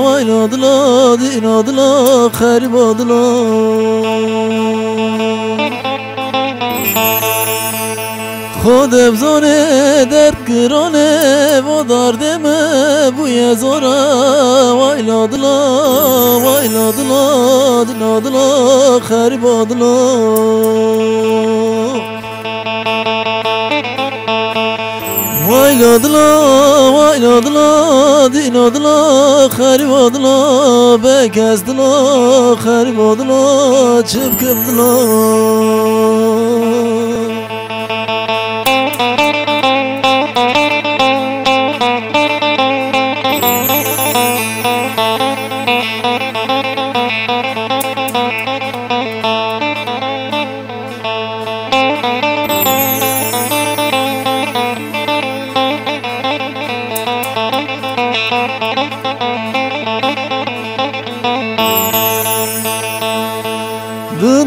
vayladılar, dinadılar, xaribadılar. خود افزانه در گرانه و دردمه بوی زاره وایلادلا وایلادلا دلادلا خریبادلا وایلادلا وایلادلا دینادلا خریبادلا بکزدلا خریبادلا چپکبدلا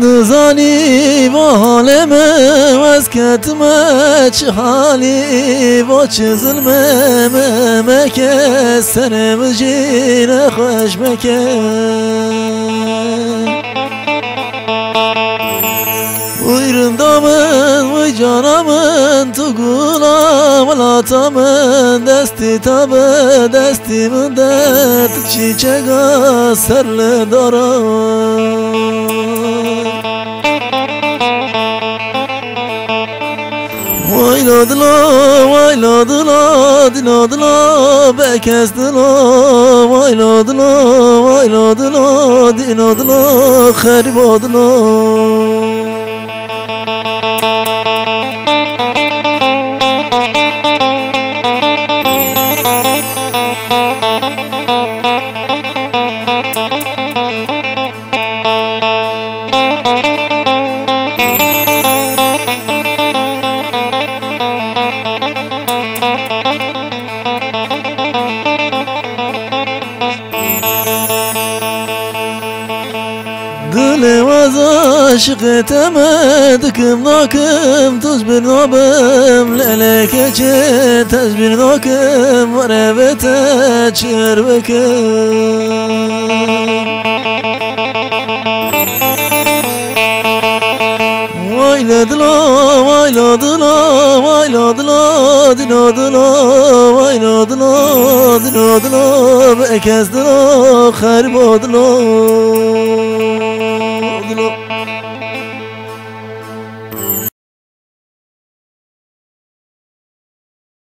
دنزانی و حالمه و از کتمه چه حالی و چه ظلمه مکه سرم جینه خوش مکه ویرندامن وی جانامن تو گولم ولاتامن دستی تابه دستی من دت چی چگا سرل دارم وایلادلا وایلادلا دینادلا بکزدلا وایلادلا وایلادلا دینادلا خریبادلا دلم از عاشق تمدکم ناکم تزبر نابم لعلك چه تزبر ناکم وربت چر بکم وایلادلا وایلادلا وایلادلا دینادلا وایلادلا دینادلا بکزدلا خریبادلا